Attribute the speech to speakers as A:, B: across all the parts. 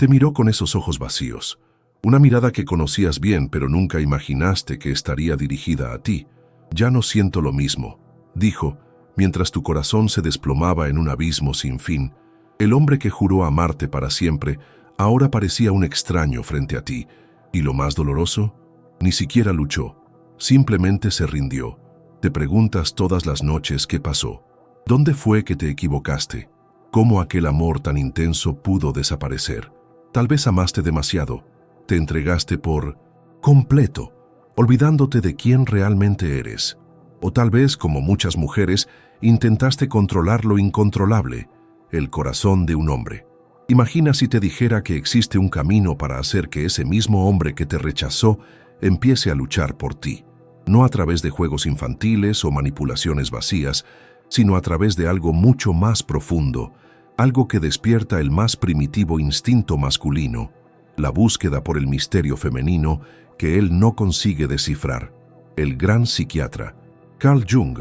A: Te miró con esos ojos vacíos, una mirada que conocías bien pero nunca imaginaste que estaría dirigida a ti. «Ya no siento lo mismo», dijo, mientras tu corazón se desplomaba en un abismo sin fin. El hombre que juró amarte para siempre ahora parecía un extraño frente a ti. Y lo más doloroso, ni siquiera luchó, simplemente se rindió. Te preguntas todas las noches qué pasó. ¿Dónde fue que te equivocaste? ¿Cómo aquel amor tan intenso pudo desaparecer? Tal vez amaste demasiado. Te entregaste por completo, olvidándote de quién realmente eres. O tal vez, como muchas mujeres, intentaste controlar lo incontrolable, el corazón de un hombre. Imagina si te dijera que existe un camino para hacer que ese mismo hombre que te rechazó empiece a luchar por ti. No a través de juegos infantiles o manipulaciones vacías, sino a través de algo mucho más profundo, algo que despierta el más primitivo instinto masculino, la búsqueda por el misterio femenino que él no consigue descifrar. El gran psiquiatra Carl Jung,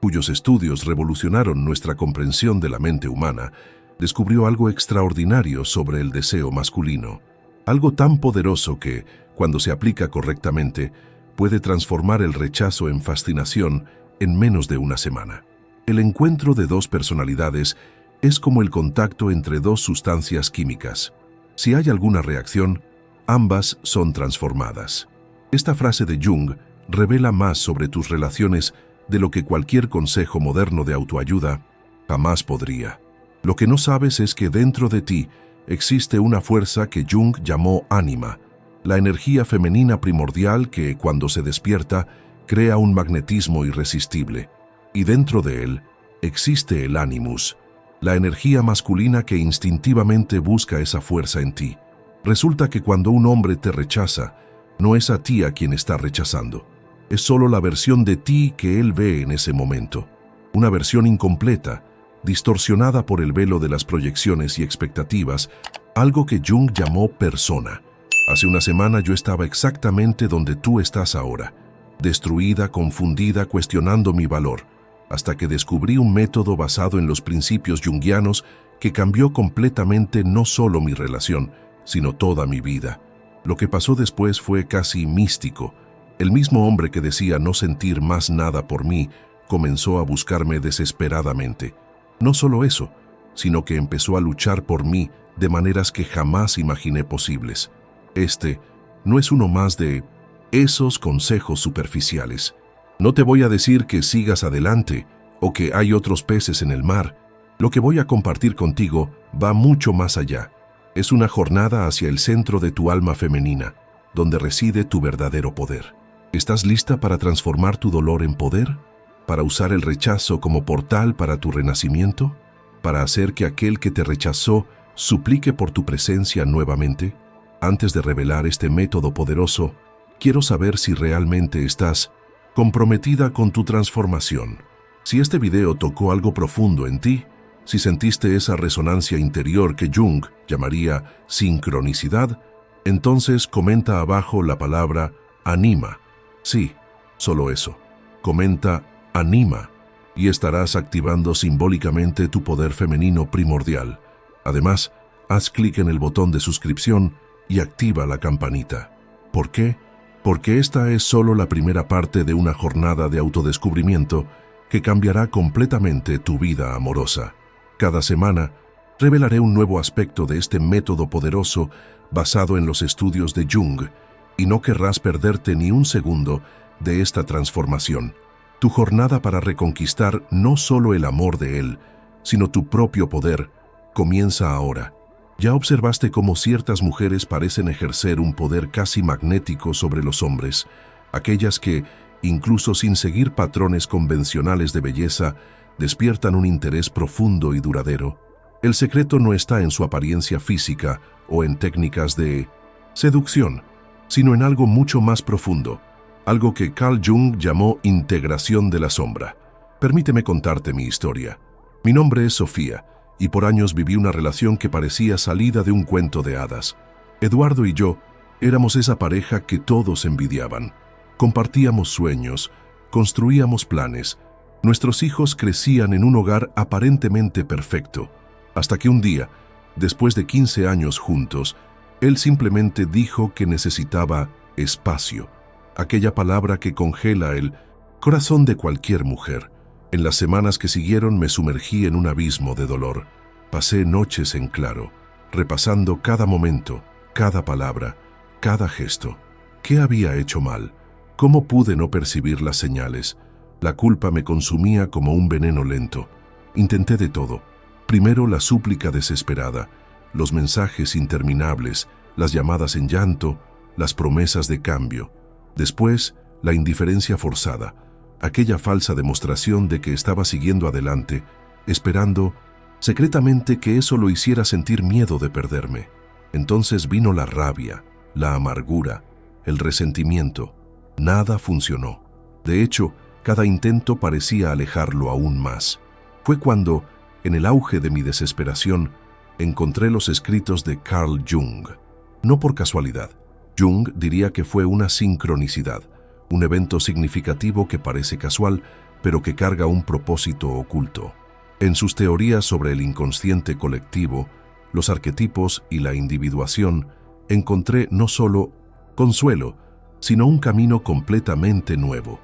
A: cuyos estudios revolucionaron nuestra comprensión de la mente humana, descubrió algo extraordinario sobre el deseo masculino, algo tan poderoso que, cuando se aplica correctamente, puede transformar el rechazo en fascinación en menos de una semana. El encuentro de dos personalidades es como el contacto entre dos sustancias químicas. Si hay alguna reacción, ambas son transformadas. Esta frase de Jung revela más sobre tus relaciones de lo que cualquier consejo moderno de autoayuda jamás podría. Lo que no sabes es que dentro de ti existe una fuerza que Jung llamó ánima, la energía femenina primordial que, cuando se despierta, crea un magnetismo irresistible. Y dentro de él existe el animus, la energía masculina que instintivamente busca esa fuerza en ti. Resulta que cuando un hombre te rechaza, no es a ti a quien está rechazando. Es solo la versión de ti que él ve en ese momento. Una versión incompleta, distorsionada por el velo de las proyecciones y expectativas, algo que Jung llamó persona. Hace una semana yo estaba exactamente donde tú estás ahora, destruida, confundida, cuestionando mi valor, hasta que descubrí un método basado en los principios junguianos que cambió completamente no solo mi relación, sino toda mi vida. Lo que pasó después fue casi místico. El mismo hombre que decía no sentir más nada por mí comenzó a buscarme desesperadamente. No solo eso, sino que empezó a luchar por mí de maneras que jamás imaginé posibles. Este no es uno más de esos consejos superficiales. No te voy a decir que sigas adelante o que hay otros peces en el mar. Lo que voy a compartir contigo va mucho más allá. Es una jornada hacia el centro de tu alma femenina, donde reside tu verdadero poder. ¿Estás lista para transformar tu dolor en poder? ¿Para usar el rechazo como portal para tu renacimiento? ¿Para hacer que aquel que te rechazó suplique por tu presencia nuevamente? Antes de revelar este método poderoso, quiero saber si realmente estás comprometida con tu transformación. Si este video tocó algo profundo en ti, si sentiste esa resonancia interior que Jung llamaría sincronicidad, entonces comenta abajo la palabra anima. Sí, solo eso. Comenta anima y estarás activando simbólicamente tu poder femenino primordial. Además, haz clic en el botón de suscripción y activa la campanita. ¿Por qué? Porque esta es solo la primera parte de una jornada de autodescubrimiento que cambiará completamente tu vida amorosa. Cada semana, revelaré un nuevo aspecto de este método poderoso basado en los estudios de Jung, y no querrás perderte ni un segundo de esta transformación. Tu jornada para reconquistar no solo el amor de él, sino tu propio poder, comienza ahora. ¿Ya observaste cómo ciertas mujeres parecen ejercer un poder casi magnético sobre los hombres? Aquellas que, incluso sin seguir patrones convencionales de belleza, despiertan un interés profundo y duradero. El secreto no está en su apariencia física o en técnicas de seducción, sino en algo mucho más profundo, algo que Carl Jung llamó integración de la sombra. Permíteme contarte mi historia. Mi nombre es Sofía, y por años viví una relación que parecía salida de un cuento de hadas. Eduardo y yo éramos esa pareja que todos envidiaban. Compartíamos sueños, construíamos planes. Nuestros hijos crecían en un hogar aparentemente perfecto, hasta que un día Después de 15 años juntos, él simplemente dijo que necesitaba espacio, aquella palabra que congela el corazón de cualquier mujer. En las semanas que siguieron me sumergí en un abismo de dolor. Pasé noches en claro, repasando cada momento, cada palabra, cada gesto. ¿Qué había hecho mal? ¿Cómo pude no percibir las señales? La culpa me consumía como un veneno lento. Intenté de todo. Primero la súplica desesperada, los mensajes interminables, las llamadas en llanto, las promesas de cambio. Después, la indiferencia forzada, aquella falsa demostración de que estaba siguiendo adelante, esperando secretamente que eso lo hiciera sentir miedo de perderme. Entonces vino la rabia, la amargura, el resentimiento. Nada funcionó. De hecho, cada intento parecía alejarlo aún más. Fue cuando, en el auge de mi desesperación, encontré los escritos de Carl Jung. No por casualidad. Jung diría que fue una sincronicidad, un evento significativo que parece casual, pero que carga un propósito oculto. En sus teorías sobre el inconsciente colectivo, los arquetipos y la individuación, encontré no solo consuelo, sino un camino completamente nuevo.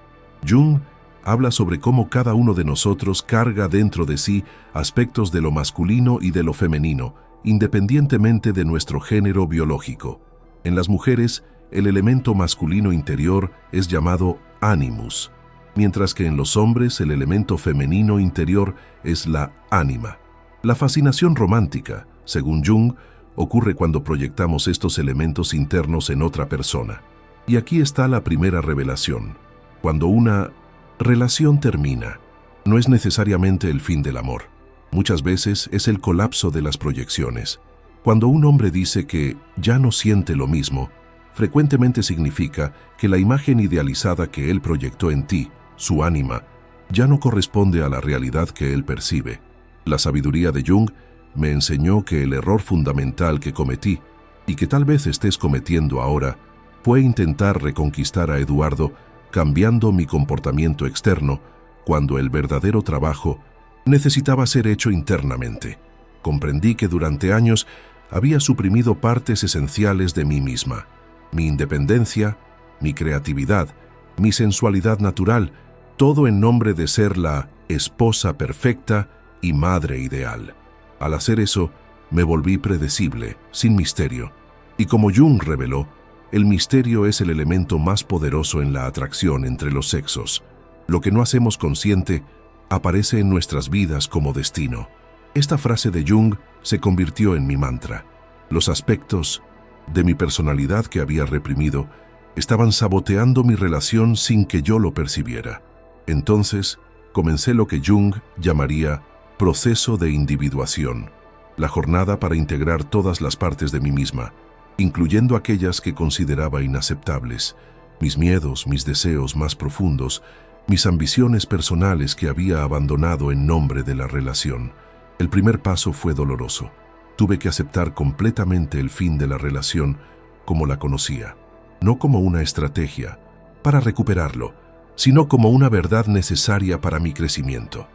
A: Jung habla sobre cómo cada uno de nosotros carga dentro de sí aspectos de lo masculino y de lo femenino, independientemente de nuestro género biológico. En las mujeres, el elemento masculino interior es llamado animus, mientras que en los hombres el elemento femenino interior es la ánima. La fascinación romántica, según Jung, ocurre cuando proyectamos estos elementos internos en otra persona. Y aquí está la primera revelación. Cuando una relación termina, no es necesariamente el fin del amor. Muchas veces es el colapso de las proyecciones. Cuando un hombre dice que ya no siente lo mismo, frecuentemente significa que la imagen idealizada que él proyectó en ti, su ánima, ya no corresponde a la realidad que él percibe. La sabiduría de Jung me enseñó que el error fundamental que cometí, y que tal vez estés cometiendo ahora, fue intentar reconquistar a Eduardo cambiando mi comportamiento externo, cuando el verdadero trabajo necesitaba ser hecho internamente. Comprendí que durante años había suprimido partes esenciales de mí misma, mi independencia, mi creatividad, mi sensualidad natural, todo en nombre de ser la esposa perfecta y madre ideal. Al hacer eso, me volví predecible, sin misterio. Y como Jung reveló, el misterio es el elemento más poderoso en la atracción entre los sexos. Lo que no hacemos consciente aparece en nuestras vidas como destino. Esta frase de Jung se convirtió en mi mantra. Los aspectos de mi personalidad que había reprimido estaban saboteando mi relación sin que yo lo percibiera. Entonces, comencé lo que Jung llamaría proceso de individuación, la jornada para integrar todas las partes de mí misma, incluyendo aquellas que consideraba inaceptables, mis miedos, mis deseos más profundos, mis ambiciones personales que había abandonado en nombre de la relación. El primer paso fue doloroso. Tuve que aceptar completamente el fin de la relación como la conocía, no como una estrategia para recuperarlo, sino como una verdad necesaria para mi crecimiento.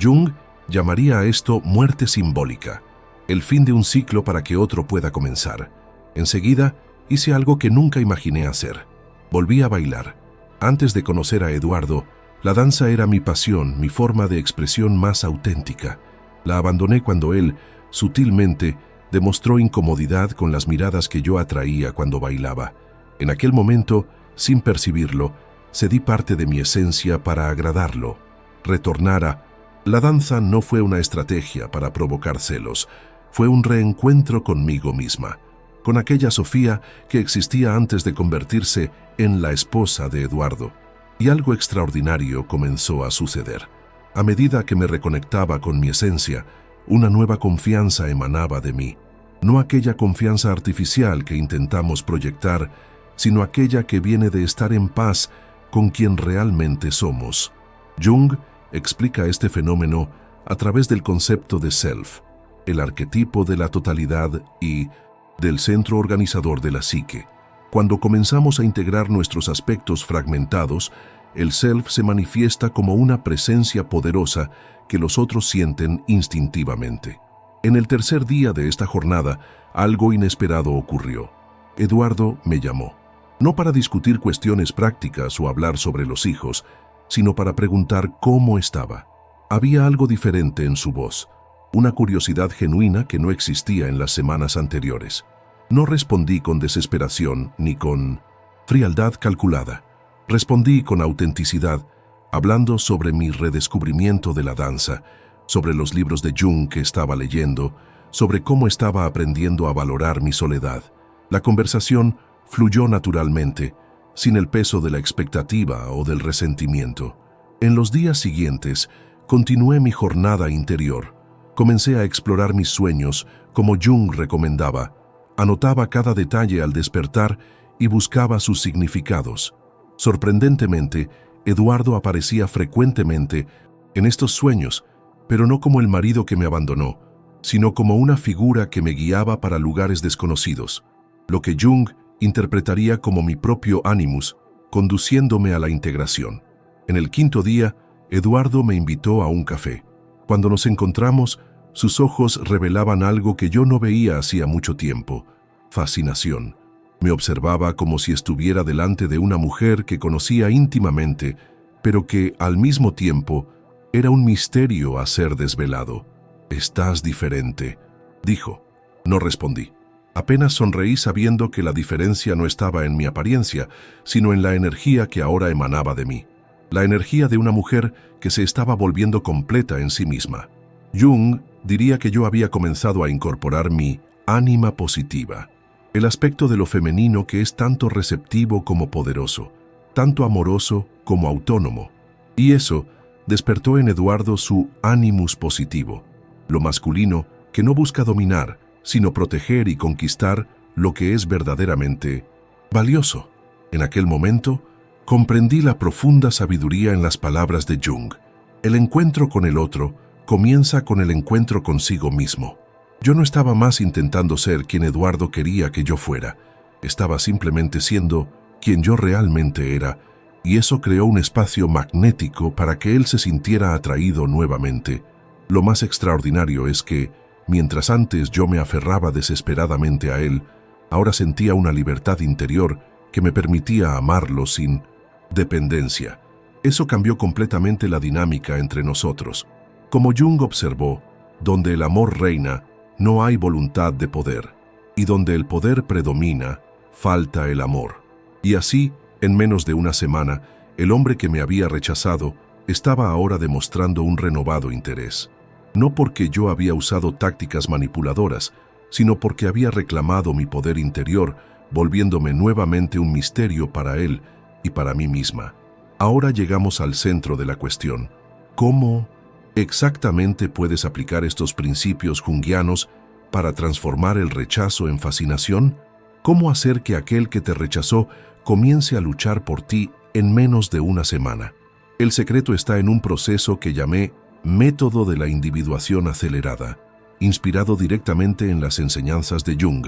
A: Jung llamaría a esto muerte simbólica, el fin de un ciclo para que otro pueda comenzar. Enseguida, hice algo que nunca imaginé hacer. Volví a bailar. Antes de conocer a Eduardo, la danza era mi pasión, mi forma de expresión más auténtica. La abandoné cuando él, sutilmente, demostró incomodidad con las miradas que yo atraía cuando bailaba. En aquel momento, sin percibirlo, cedí parte de mi esencia para agradarlo. La danza no fue una estrategia para provocar celos, fue un reencuentro conmigo misma, con aquella Sofía que existía antes de convertirse en la esposa de Eduardo. Y algo extraordinario comenzó a suceder. A medida que me reconectaba con mi esencia, una nueva confianza emanaba de mí. No aquella confianza artificial que intentamos proyectar, sino aquella que viene de estar en paz con quien realmente somos. Jung explica este fenómeno a través del concepto de self, el arquetipo de la totalidad y del centro organizador de la psique. Cuando comenzamos a integrar nuestros aspectos fragmentados, el self se manifiesta como una presencia poderosa que los otros sienten instintivamente. En el tercer día de esta jornada, algo inesperado ocurrió. Eduardo me llamó, no para discutir cuestiones prácticas o hablar sobre los hijos, sino para preguntar cómo estaba. Había algo diferente en su voz, una curiosidad genuina que no existía en las semanas anteriores. No respondí con desesperación ni con frialdad calculada. Respondí con autenticidad, hablando sobre mi redescubrimiento de la danza, sobre los libros de Jung que estaba leyendo, sobre cómo estaba aprendiendo a valorar mi soledad. La conversación fluyó naturalmente, sin el peso de la expectativa o del resentimiento. En los días siguientes, continué mi jornada interior. Comencé a explorar mis sueños, como Jung recomendaba. Anotaba cada detalle al despertar y buscaba sus significados. Sorprendentemente, Eduardo aparecía frecuentemente en estos sueños, pero no como el marido que me abandonó, sino como una figura que me guiaba para lugares desconocidos, lo que Jung interpretaría como mi propio animus, conduciéndome a la integración. En el quinto día, Eduardo me invitó a un café. Cuando nos encontramos, sus ojos revelaban algo que yo no veía hacía mucho tiempo: fascinación. Me observaba como si estuviera delante de una mujer que conocía íntimamente, pero que, al mismo tiempo, era un misterio a ser desvelado. «Estás diferente», dijo. No respondí. Apenas sonreí sabiendo que la diferencia no estaba en mi apariencia, sino en la energía que ahora emanaba de mí. La energía de una mujer que se estaba volviendo completa en sí misma. Jung diría que yo había comenzado a incorporar mi ánima positiva, el aspecto de lo femenino que es tanto receptivo como poderoso, tanto amoroso como autónomo. Y eso despertó en Eduardo su animus positivo, lo masculino que no busca dominar, sino proteger y conquistar lo que es verdaderamente valioso. En aquel momento, comprendí la profunda sabiduría en las palabras de Jung. El encuentro con el otro comienza con el encuentro consigo mismo. Yo no estaba más intentando ser quien Eduardo quería que yo fuera. Estaba simplemente siendo quien yo realmente era, y eso creó un espacio magnético para que él se sintiera atraído nuevamente. Lo más extraordinario es que, mientras antes yo me aferraba desesperadamente a él, ahora sentía una libertad interior que me permitía amarlo sin dependencia. Eso cambió completamente la dinámica entre nosotros. Como Jung observó, donde el amor reina, no hay voluntad de poder, y donde el poder predomina, falta el amor. Y así, en menos de una semana, el hombre que me había rechazado estaba ahora demostrando un renovado interés. No porque yo había usado tácticas manipuladoras, sino porque había reclamado mi poder interior, volviéndome nuevamente un misterio para él y para mí misma. Ahora llegamos al centro de la cuestión. ¿Cómo exactamente puedes aplicar estos principios junguianos para transformar el rechazo en fascinación? ¿Cómo hacer que aquel que te rechazó comience a luchar por ti en menos de una semana? El secreto está en un proceso que llamé método de la individuación acelerada, inspirado directamente en las enseñanzas de Jung,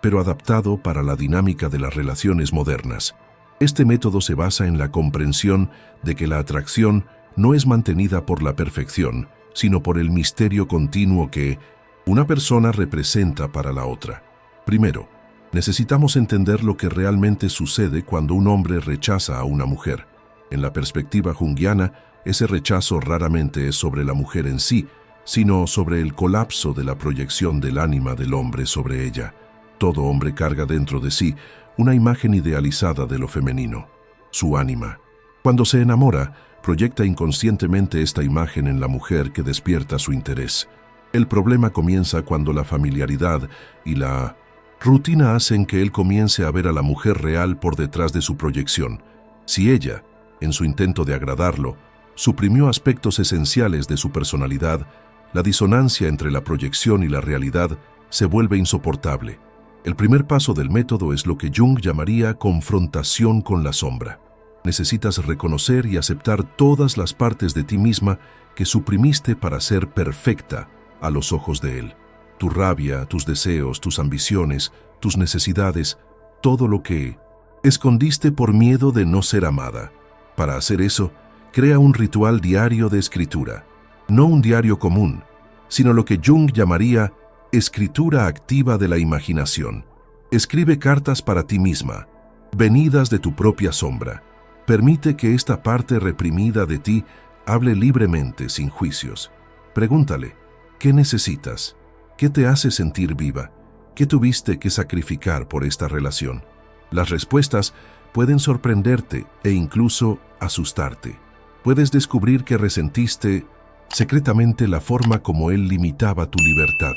A: pero adaptado para la dinámica de las relaciones modernas. Este método se basa en la comprensión de que la atracción no es mantenida por la perfección, sino por el misterio continuo que una persona representa para la otra. Primero, necesitamos entender lo que realmente sucede cuando un hombre rechaza a una mujer. En la perspectiva junguiana, ese rechazo raramente es sobre la mujer en sí, sino sobre el colapso de la proyección del ánima del hombre sobre ella. Todo hombre carga dentro de sí una imagen idealizada de lo femenino, su ánima. Cuando se enamora, proyecta inconscientemente esta imagen en la mujer que despierta su interés. El problema comienza cuando la familiaridad y la rutina hacen que él comience a ver a la mujer real por detrás de su proyección. Si ella, en su intento de agradarlo, suprimió aspectos esenciales de su personalidad, la disonancia entre la proyección y la realidad se vuelve insoportable. El primer paso del método es lo que Jung llamaría confrontación con la sombra. Necesitas reconocer y aceptar todas las partes de ti misma que suprimiste para ser perfecta a los ojos de él. Tu rabia, tus deseos, tus ambiciones, tus necesidades, todo lo que escondiste por miedo de no ser amada. Para hacer eso, crea un ritual diario de escritura. No un diario común, sino lo que Jung llamaría escritura activa de la imaginación. Escribe cartas para ti misma, venidas de tu propia sombra. Permite que esta parte reprimida de ti hable libremente, sin juicios. Pregúntale, ¿qué necesitas? ¿Qué te hace sentir viva? ¿Qué tuviste que sacrificar por esta relación? Las respuestas pueden sorprenderte e incluso asustarte. Puedes descubrir que resentiste secretamente la forma como él limitaba tu libertad,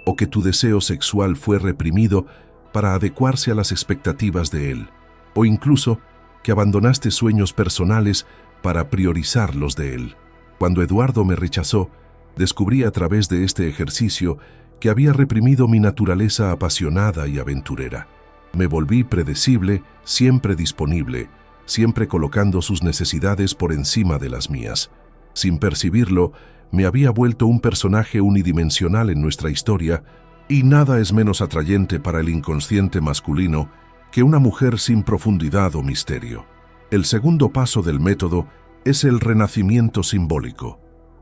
A: o que tu deseo sexual fue reprimido para adecuarse a las expectativas de él, o incluso que abandonaste sueños personales para priorizar los de él. Cuando Eduardo me rechazó, descubrí a través de este ejercicio que había reprimido mi naturaleza apasionada y aventurera. Me volví predecible, siempre disponible, siempre colocando sus necesidades por encima de las mías. Sin percibirlo, me había vuelto un personaje unidimensional en nuestra historia, y nada es menos atrayente para el inconsciente masculino que una mujer sin profundidad o misterio. El segundo paso del método es el renacimiento simbólico.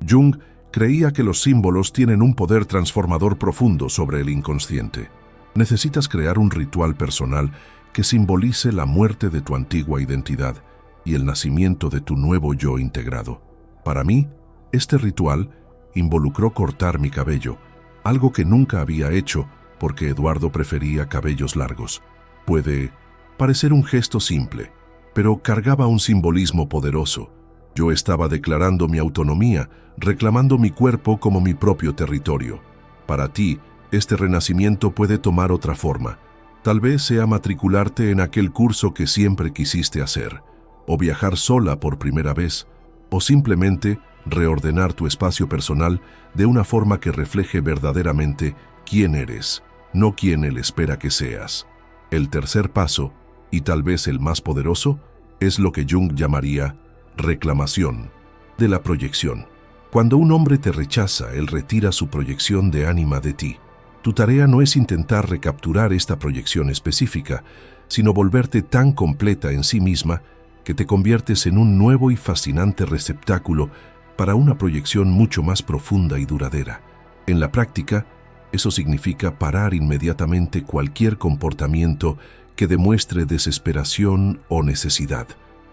A: Jung creía que los símbolos tienen un poder transformador profundo sobre el inconsciente. Necesitas crear un ritual personal que simbolice la muerte de tu antigua identidad y el nacimiento de tu nuevo yo integrado. Para mí, este ritual involucró cortar mi cabello, algo que nunca había hecho porque Eduardo prefería cabellos largos. Puede parecer un gesto simple, pero cargaba un simbolismo poderoso. Yo estaba declarando mi autonomía, reclamando mi cuerpo como mi propio territorio. Para ti, este renacimiento puede tomar otra forma. Tal vez sea matricularte en aquel curso que siempre quisiste hacer, o viajar sola por primera vez, o simplemente reordenar tu espacio personal de una forma que refleje verdaderamente quién eres, no quién él espera que seas. El tercer paso, y tal vez el más poderoso, es lo que Jung llamaría reclamación de la proyección. Cuando un hombre te rechaza, él retira su proyección de ánima de ti. Tu tarea no es intentar recapturar esta proyección específica, sino volverte tan completa en sí misma que te conviertes en un nuevo y fascinante receptáculo para una proyección mucho más profunda y duradera. En la práctica, eso significa parar inmediatamente cualquier comportamiento que demuestre desesperación o necesidad.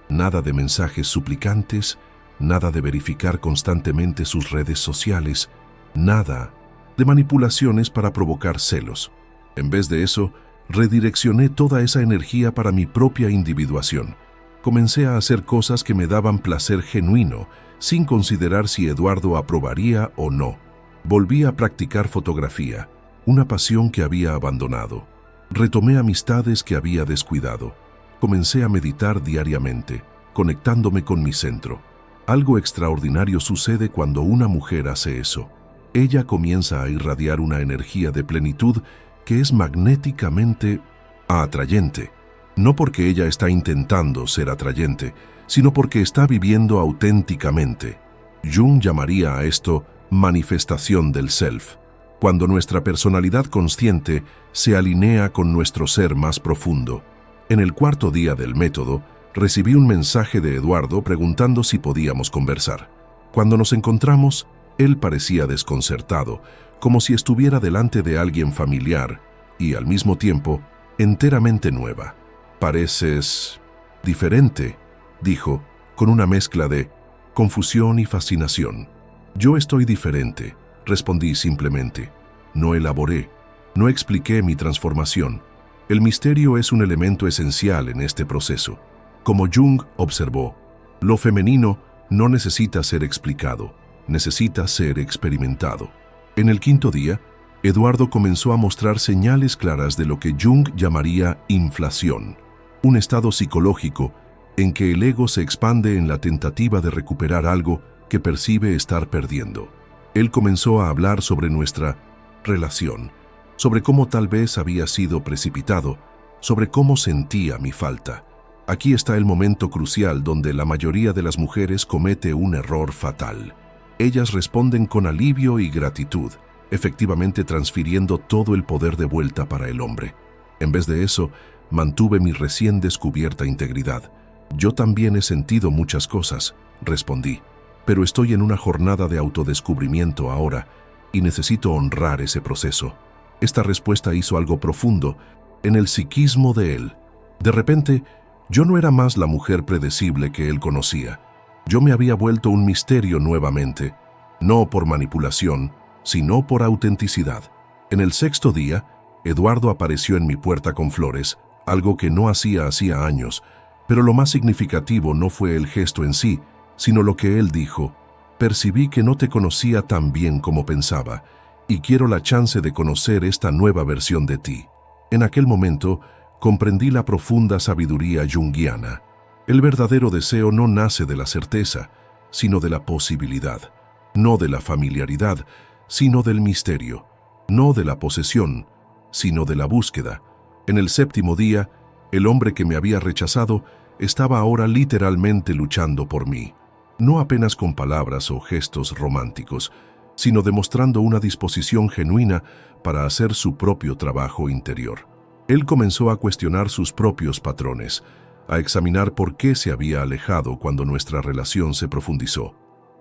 A: Nada de mensajes suplicantes, nada de verificar constantemente sus redes sociales, nada de manipulaciones para provocar celos. En vez de eso, redireccioné toda esa energía para mi propia individuación. Comencé a hacer cosas que me daban placer genuino, sin considerar si Eduardo aprobaría o no. Volví a practicar fotografía, una pasión que había abandonado. Retomé amistades que había descuidado. Comencé a meditar diariamente, conectándome con mi centro. Algo extraordinario sucede cuando una mujer hace eso. Ella comienza a irradiar una energía de plenitud que es magnéticamente atrayente. No porque ella está intentando ser atrayente, sino porque está viviendo auténticamente. Jung llamaría a esto manifestación del self, cuando nuestra personalidad consciente se alinea con nuestro ser más profundo. En el cuarto día del método, recibí un mensaje de Eduardo preguntando si podíamos conversar. Cuando nos encontramos, él parecía desconcertado, como si estuviera delante de alguien familiar y, al mismo tiempo, enteramente nueva. «Pareces diferente», dijo, con una mezcla de confusión y fascinación. «Yo estoy diferente», respondí simplemente. No elaboré, no expliqué mi transformación. El misterio es un elemento esencial en este proceso. Como Jung observó, lo femenino no necesita ser explicado, necesita ser experimentado. En el quinto día, Eduardo comenzó a mostrar señales claras de lo que Jung llamaría inflación, un estado psicológico en que el ego se expande en la tentativa de recuperar algo que percibe estar perdiendo. Él comenzó a hablar sobre nuestra relación, sobre cómo tal vez había sido precipitado, sobre cómo sentía mi falta. Aquí está el momento crucial donde la mayoría de las mujeres comete un error fatal. Ellas responden con alivio y gratitud, efectivamente transfiriendo todo el poder de vuelta para el hombre. En vez de eso, mantuve mi recién descubierta integridad. «Yo también he sentido muchas cosas», respondí, «pero estoy en una jornada de autodescubrimiento ahora, y necesito honrar ese proceso. Esta respuesta hizo algo profundo en el psiquismo de él. De repente, yo no era más la mujer predecible que él conocía. Yo me había vuelto un misterio nuevamente, no por manipulación, sino por autenticidad. En el sexto día, Eduardo apareció en mi puerta con flores, algo que no hacía años, pero lo más significativo no fue el gesto en sí, sino lo que él dijo. Percibí que no te conocía tan bien como pensaba, y quiero la chance de conocer esta nueva versión de ti. En aquel momento, comprendí la profunda sabiduría junguiana. El verdadero deseo no nace de la certeza, sino de la posibilidad, no de la familiaridad, sino del misterio, no de la posesión, sino de la búsqueda. En el séptimo día, el hombre que me había rechazado estaba ahora literalmente luchando por mí, no apenas con palabras o gestos románticos, sino demostrando una disposición genuina para hacer su propio trabajo interior. Él comenzó a cuestionar sus propios patrones, a examinar por qué se había alejado cuando nuestra relación se profundizó.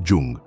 A: Jung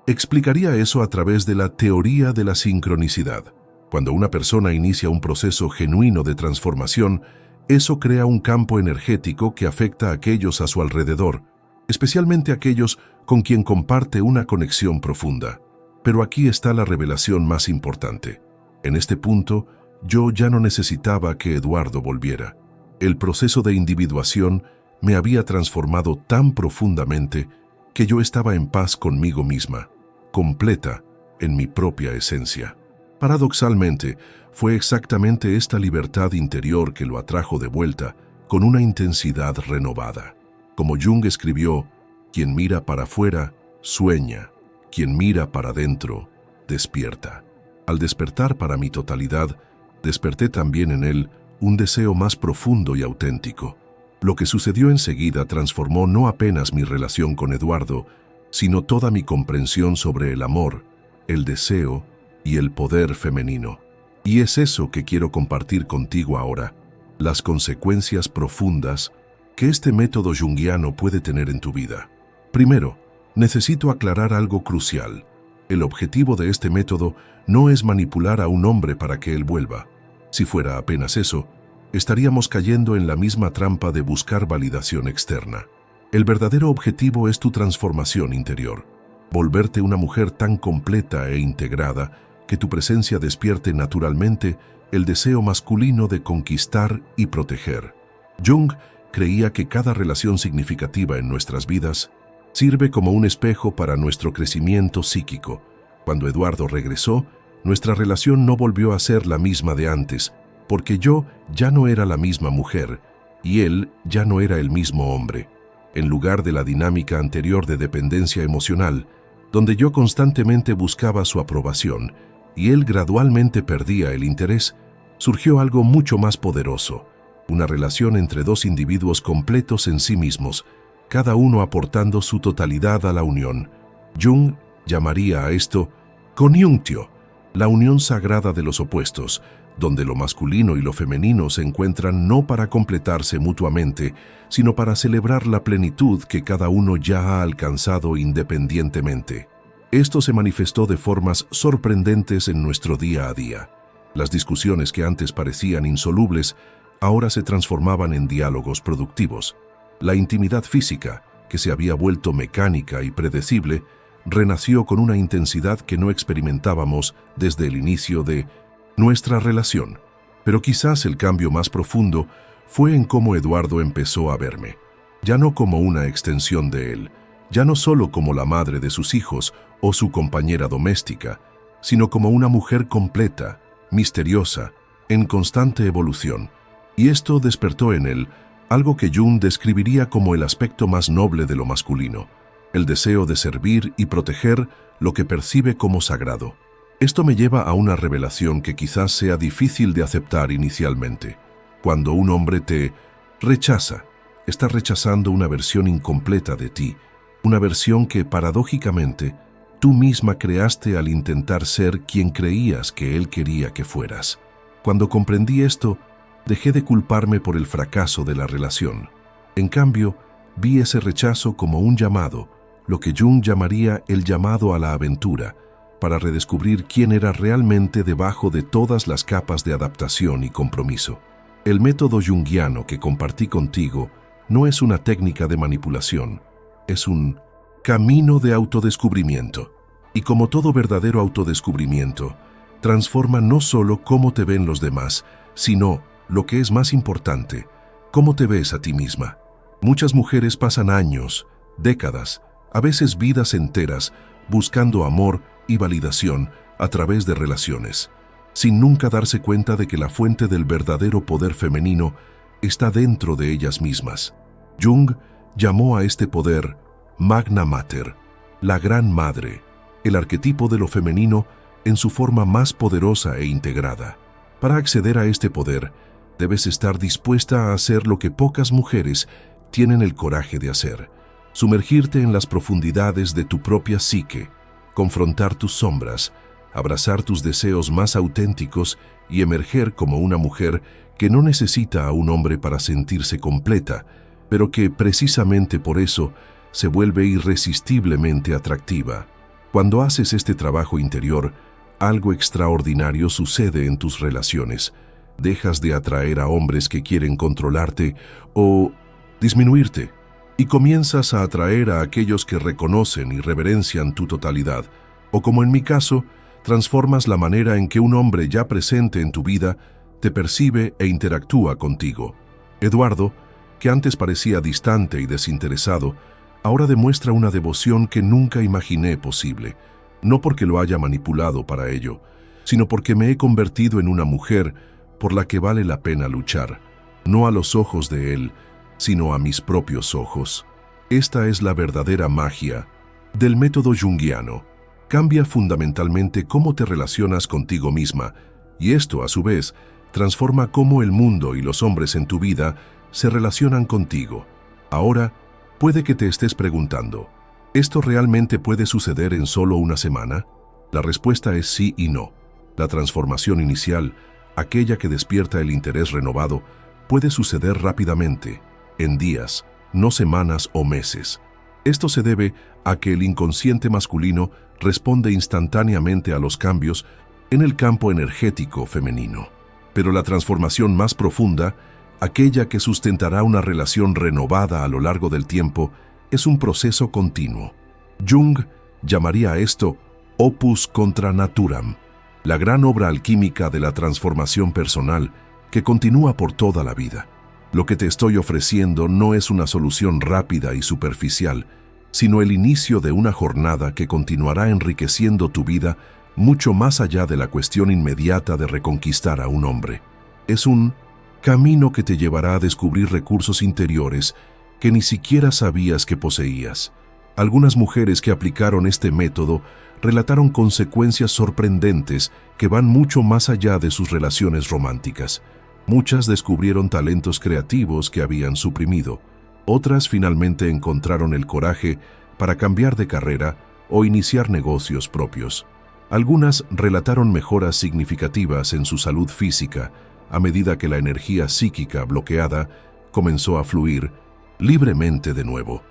A: explicaría eso a través de la teoría de la sincronicidad. Cuando una persona inicia un proceso genuino de transformación, eso crea un campo energético que afecta a aquellos a su alrededor, especialmente aquellos con quien comparte una conexión profunda. Pero aquí está la revelación más importante. En este punto, yo ya no necesitaba que Eduardo volviera. El proceso de individuación me había transformado tan profundamente que yo estaba en paz conmigo misma, completa en mi propia esencia. Paradoxalmente, fue exactamente esta libertad interior que lo atrajo de vuelta con una intensidad renovada. Como Jung escribió, quien mira para afuera, sueña. Quien mira para adentro, despierta. Al despertar para mi totalidad, desperté también en él un deseo más profundo y auténtico. Lo que sucedió enseguida transformó no apenas mi relación con Eduardo, sino toda mi comprensión sobre el amor, el deseo y el poder femenino. Y es eso que quiero compartir contigo ahora, las consecuencias profundas que este método junguiano puede tener en tu vida. Primero, necesito aclarar algo crucial. El objetivo de este método no es manipular a un hombre para que él vuelva. Si fuera apenas eso, estaríamos cayendo en la misma trampa de buscar validación externa. El verdadero objetivo es tu transformación interior. Volverte una mujer tan completa e integrada que tu presencia despierte naturalmente el deseo masculino de conquistar y proteger. Jung creía que cada relación significativa en nuestras vidas sirve como un espejo para nuestro crecimiento psíquico. Cuando Eduardo regresó, nuestra relación no volvió a ser la misma de antes, porque yo ya no era la misma mujer y él ya no era el mismo hombre. En lugar de la dinámica anterior de dependencia emocional, donde yo constantemente buscaba su aprobación y él gradualmente perdía el interés, surgió algo mucho más poderoso, una relación entre dos individuos completos en sí mismos, cada uno aportando su totalidad a la unión. Jung llamaría a esto coniunctio, la unión sagrada de los opuestos, donde lo masculino y lo femenino se encuentran no para completarse mutuamente, sino para celebrar la plenitud que cada uno ya ha alcanzado independientemente. Esto se manifestó de formas sorprendentes en nuestro día a día. Las discusiones que antes parecían insolubles, ahora se transformaban en diálogos productivos. La intimidad física, que se había vuelto mecánica y predecible, renació con una intensidad que no experimentábamos desde el inicio de nuestra relación. Pero quizás el cambio más profundo fue en cómo Eduardo empezó a verme, ya no como una extensión de él, ya no solo como la madre de sus hijos o su compañera doméstica, sino como una mujer completa, misteriosa, en constante evolución. Y esto despertó en él algo que Jung describiría como el aspecto más noble de lo masculino, el deseo de servir y proteger lo que percibe como sagrado. Esto me lleva a una revelación que quizás sea difícil de aceptar inicialmente. Cuando un hombre te rechaza, está rechazando una versión incompleta de ti, una versión que, paradójicamente, tú misma creaste al intentar ser quien creías que él quería que fueras. Cuando comprendí esto, dejé de culparme por el fracaso de la relación. En cambio, vi ese rechazo como un llamado, lo que Jung llamaría el llamado a la aventura, para redescubrir quién era realmente debajo de todas las capas de adaptación y compromiso. El método junguiano que compartí contigo no es una técnica de manipulación, es un camino de autodescubrimiento. Y como todo verdadero autodescubrimiento, transforma no solo cómo te ven los demás, sino, lo que es más importante, cómo te ves a ti misma. Muchas mujeres pasan años, décadas, a veces vidas enteras, buscando amor y validación a través de relaciones, sin nunca darse cuenta de que la fuente del verdadero poder femenino está dentro de ellas mismas. Jung llamó a este poder Magna Mater, la Gran Madre, el arquetipo de lo femenino en su forma más poderosa e integrada. Para acceder a este poder, debes estar dispuesta a hacer lo que pocas mujeres tienen el coraje de hacer: sumergirte en las profundidades de tu propia psique, confrontar tus sombras, abrazar tus deseos más auténticos y emerger como una mujer que no necesita a un hombre para sentirse completa, pero que precisamente por eso se vuelve irresistiblemente atractiva. Cuando haces este trabajo interior, algo extraordinario sucede en tus relaciones. Dejas de atraer a hombres que quieren controlarte o disminuirte, y comienzas a atraer a aquellos que reconocen y reverencian tu totalidad, o como en mi caso, transformas la manera en que un hombre ya presente en tu vida te percibe e interactúa contigo. Eduardo, que antes parecía distante y desinteresado, ahora demuestra una devoción que nunca imaginé posible, no porque lo haya manipulado para ello, sino porque me he convertido en una mujer por la que vale la pena luchar, no a los ojos de él, sino a mis propios ojos. Esta es la verdadera magia del método junguiano. Cambia fundamentalmente cómo te relacionas contigo misma, y esto, a su vez, transforma cómo el mundo y los hombres en tu vida se relacionan contigo. Ahora, puede que te estés preguntando, ¿esto realmente puede suceder en solo una semana? La respuesta es sí y no. La transformación inicial, aquella que despierta el interés renovado, puede suceder rápidamente, en días, no semanas o meses. Esto se debe a que el inconsciente masculino responde instantáneamente a los cambios en el campo energético femenino. Pero la transformación más profunda, aquella que sustentará una relación renovada a lo largo del tiempo, es un proceso continuo. Jung llamaría a esto opus contra naturam, la gran obra alquímica de la transformación personal que continúa por toda la vida. Lo que te estoy ofreciendo no es una solución rápida y superficial, sino el inicio de una jornada que continuará enriqueciendo tu vida mucho más allá de la cuestión inmediata de reconquistar a un hombre. Es un camino que te llevará a descubrir recursos interiores que ni siquiera sabías que poseías. Algunas mujeres que aplicaron este método relataron consecuencias sorprendentes que van mucho más allá de sus relaciones románticas. Muchas descubrieron talentos creativos que habían suprimido. Otras finalmente encontraron el coraje para cambiar de carrera o iniciar negocios propios. Algunas relataron mejoras significativas en su salud física a medida que la energía psíquica bloqueada comenzó a fluir libremente de nuevo.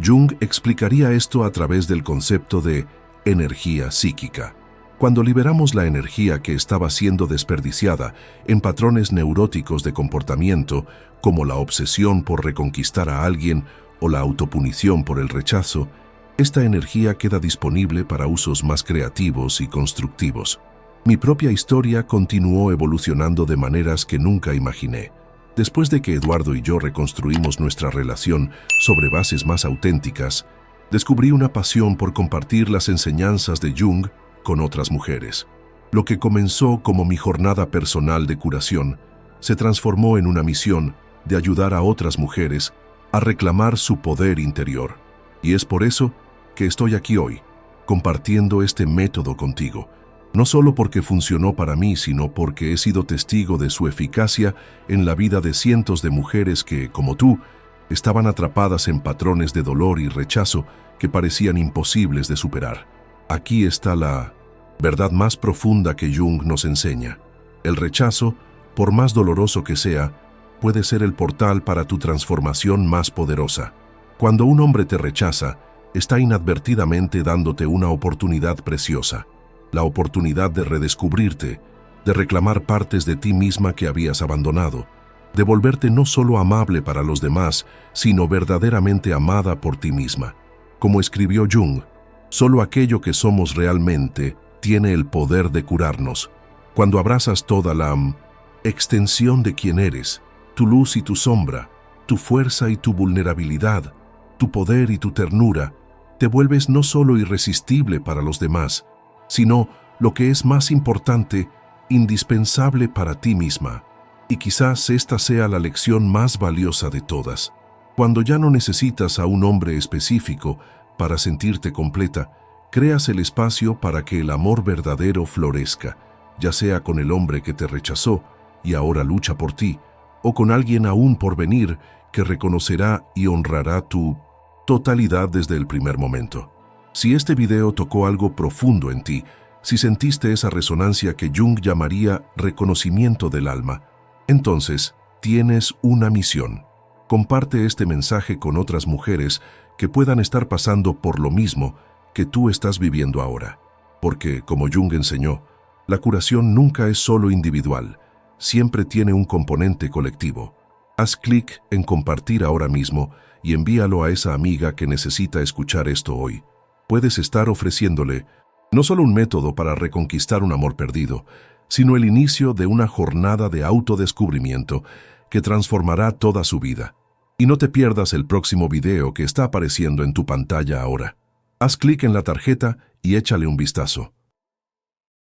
A: Jung explicaría esto a través del concepto de energía psíquica. Cuando liberamos la energía que estaba siendo desperdiciada en patrones neuróticos de comportamiento, como la obsesión por reconquistar a alguien o la autopunición por el rechazo, esta energía queda disponible para usos más creativos y constructivos. Mi propia historia continuó evolucionando de maneras que nunca imaginé. Después de que Eduardo y yo reconstruimos nuestra relación sobre bases más auténticas, descubrí una pasión por compartir las enseñanzas de Jung con otras mujeres. Lo que comenzó como mi jornada personal de curación se transformó en una misión de ayudar a otras mujeres a reclamar su poder interior. Y es por eso que estoy aquí hoy, compartiendo este método contigo, no solo porque funcionó para mí, sino porque he sido testigo de su eficacia en la vida de cientos de mujeres que, como tú, estaban atrapadas en patrones de dolor y rechazo que parecían imposibles de superar. Aquí está la verdad más profunda que Jung nos enseña. El rechazo, por más doloroso que sea, puede ser el portal para tu transformación más poderosa. Cuando un hombre te rechaza, está inadvertidamente dándote una oportunidad preciosa. la oportunidad de redescubrirte, de reclamar partes de ti misma que habías abandonado, de volverte no solo amable para los demás, sino verdaderamente amada por ti misma. Como escribió Jung, solo aquello que somos realmente tiene el poder de curarnos. Cuando abrazas toda la extensión de quien eres, tu luz y tu sombra, tu fuerza y tu vulnerabilidad, tu poder y tu ternura, te vuelves no solo irresistible para los demás, sino, lo que es más importante, indispensable para ti misma. Y quizás esta sea la lección más valiosa de todas. Cuando ya no necesitas a un hombre específico para sentirte completa, creas el espacio para que el amor verdadero florezca, ya sea con el hombre que te rechazó y ahora lucha por ti, o con alguien aún por venir que reconocerá y honrará tu totalidad desde el primer momento. Si este video tocó algo profundo en ti, si sentiste esa resonancia que Jung llamaría reconocimiento del alma, entonces tienes una misión. Comparte este mensaje con otras mujeres que puedan estar pasando por lo mismo que tú estás viviendo ahora. Porque, como Jung enseñó, la curación nunca es solo individual, siempre tiene un componente colectivo. Haz clic en compartir ahora mismo y envíalo a esa amiga que necesita escuchar esto hoy. Puedes estar ofreciéndole no solo un método para reconquistar un amor perdido, sino el inicio de una jornada de autodescubrimiento que transformará toda su vida. Y no te pierdas el próximo video que está apareciendo en tu pantalla ahora. Haz clic en la tarjeta y échale un vistazo.